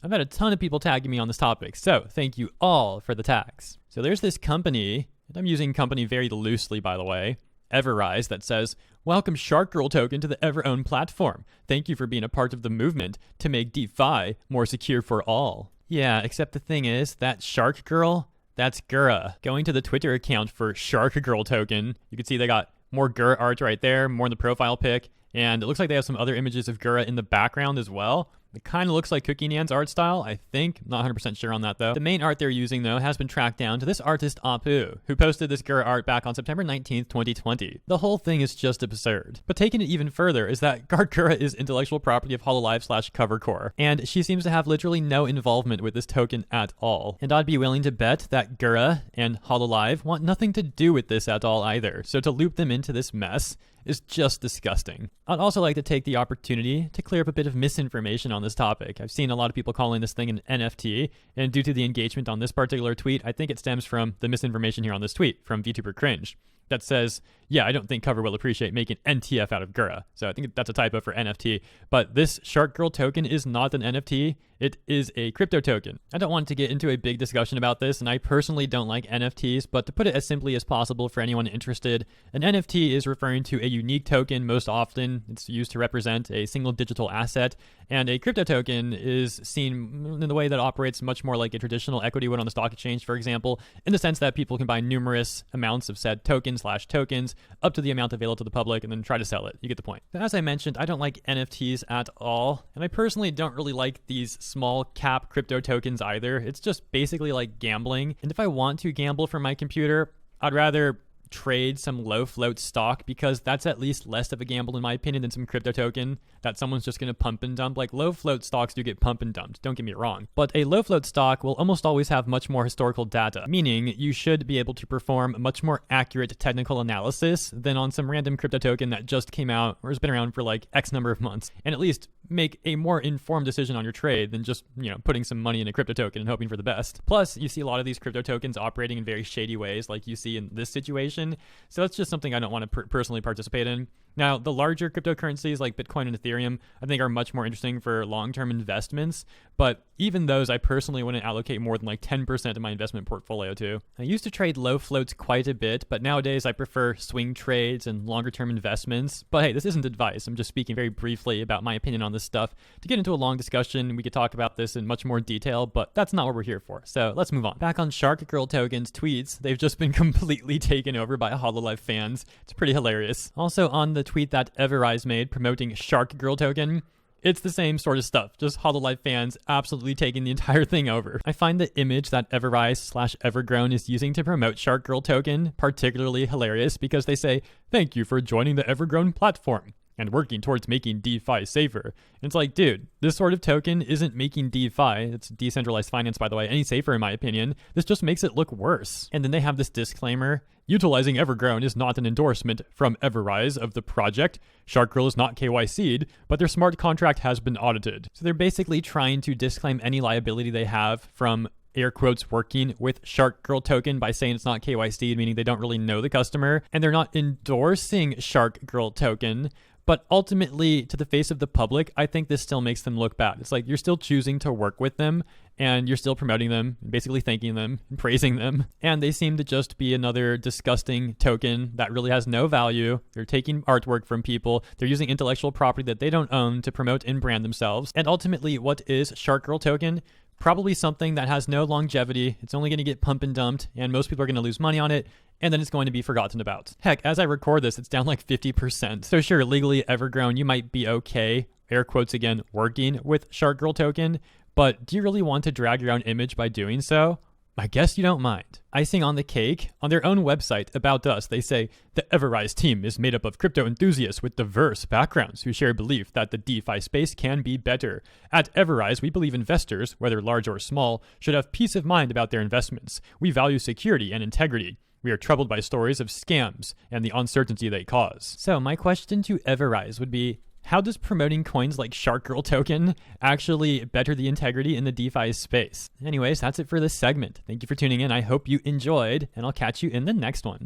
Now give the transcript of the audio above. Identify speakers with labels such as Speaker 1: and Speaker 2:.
Speaker 1: I've had a ton of people tagging me on this topic, so thank you all for the tags. So there's this company, and I'm using company very loosely by the way, Everrise, that says, welcome sharkgirl token to the EverOwn platform. Thank you for being a part of the movement to make DeFi more secure for all. Yeah, except the thing is, that sharkgirl, that's Gura. Going to the Twitter account for sharkgirl token, you can see they got more Gura art right there, more in the profile pic, and it looks like they have some other images of Gura in the background as well. It kind of looks like Cookie Nan's art style, I think. Not 100% sure on that, though. The main art they're using, though, has been tracked down to this artist, Apu, who posted this Gura art back on September 19th, 2020. The whole thing is just absurd. But taking it even further is that Gawr Gura is intellectual property of hololive/covercore, and she seems to have literally no involvement with this token at all. And I'd be willing to bet that Gura and hololive want nothing to do with this at all either, so to loop them into this mess is just disgusting. I'd also like to take the opportunity to clear up a bit of misinformation on this topic. I've seen a lot of people calling this thing an NFT, and due to the engagement on this particular tweet, I think it stems from the misinformation here on this tweet from VTuber Cringe that says, yeah, I don't think Cover will appreciate making NTF out of Gura. So I think that's a typo for NFT. But this sharkgirl token is not an NFT. It is a crypto token. I don't want to get into a big discussion about this, and I personally don't like NFTs, but to put it as simply as possible for anyone interested, an NFT is referring to a unique token. Most often, it's used to represent a single digital asset, and a crypto token is seen in the way that operates much more like a traditional equity would on the stock exchange, for example, in the sense that people can buy numerous amounts of said tokens up to the amount available to the public and then try to sell it. You get the point. As I mentioned, I don't like NFTs at all, and I personally don't really like these small cap crypto tokens either. It's just basically like gambling, and if I want to gamble from my computer, I'd rather trade some low float stock, because that's at least less of a gamble in my opinion than some crypto token that someone's just going to pump and dump. Like, low float stocks do get pump and dumped, don't get me wrong, but a low float stock will almost always have much more historical data, meaning you should be able to perform much more accurate technical analysis than on some random crypto token that just came out or has been around for like X number of months, and at least make a more informed decision on your trade than just, putting some money in a crypto token and hoping for the best. Plus, you see a lot of these crypto tokens operating in very shady ways like you see in this situation, so that's just something I don't want to personally participate in. Now, the larger cryptocurrencies like Bitcoin and Ethereum, I think are much more interesting for long-term investments, but even those I personally wouldn't allocate more than like 10% of my investment portfolio to. I used to trade low floats quite a bit, but nowadays I prefer swing trades and longer-term investments. But hey, this isn't advice. I'm just speaking very briefly about my opinion on this stuff. To get into a long discussion, we could talk about this in much more detail, but that's not what we're here for. So let's move on. Back on sharkgirl tokens tweets, they've just been completely taken over by hololive fans. It's pretty hilarious. Also on the tweet that Everrise made promoting sharkgirl token, it's the same sort of stuff, just hololive fans absolutely taking the entire thing over. I find the image that Everrise/Evergrown is using to promote sharkgirl token particularly hilarious, because they say, thank you for joining the Evergrown platform and working towards making DeFi safer. And it's like, dude, this sort of token isn't making DeFi, it's decentralized finance by the way, any safer in my opinion. This just makes it look worse. And then they have this disclaimer, utilizing Evergrown is not an endorsement from Everrise of the project. Sharkgirl is not KYC'd, but their smart contract has been audited. So they're basically trying to disclaim any liability they have from air quotes working with sharkgirl token by saying it's not KYC'd, meaning they don't really know the customer, and they're not endorsing sharkgirl token. But ultimately, to the face of the public, I think this still makes them look bad. It's like you're still choosing to work with them, and you're still promoting them, basically thanking them, and praising them. And they seem to just be another disgusting token that really has no value. They're taking artwork from people. They're using intellectual property that they don't own to promote and brand themselves. And ultimately, what is sharkgirl token? Probably something that has no longevity. It's only going to get pump and dumped, and most people are going to lose money on it, and then it's going to be forgotten about. Heck, as I record this, it's down like 50%. So sure, legally Evergrown, you might be okay, air quotes again, working with sharkgirl token, but do you really want to drag your own image by doing so? I guess you don't mind. Icing on the cake, on their own website, About Us, they say, the Everrise team is made up of crypto enthusiasts with diverse backgrounds who share a belief that the DeFi space can be better. At Everrise, we believe investors, whether large or small, should have peace of mind about their investments. We value security and integrity. We are troubled by stories of scams and the uncertainty they cause. So my question to Everrise would be, how does promoting coins like sharkgirl token actually better the integrity in the DeFi space? Anyways, that's it for this segment. Thank you for tuning in. I hope you enjoyed, and I'll catch you in the next one.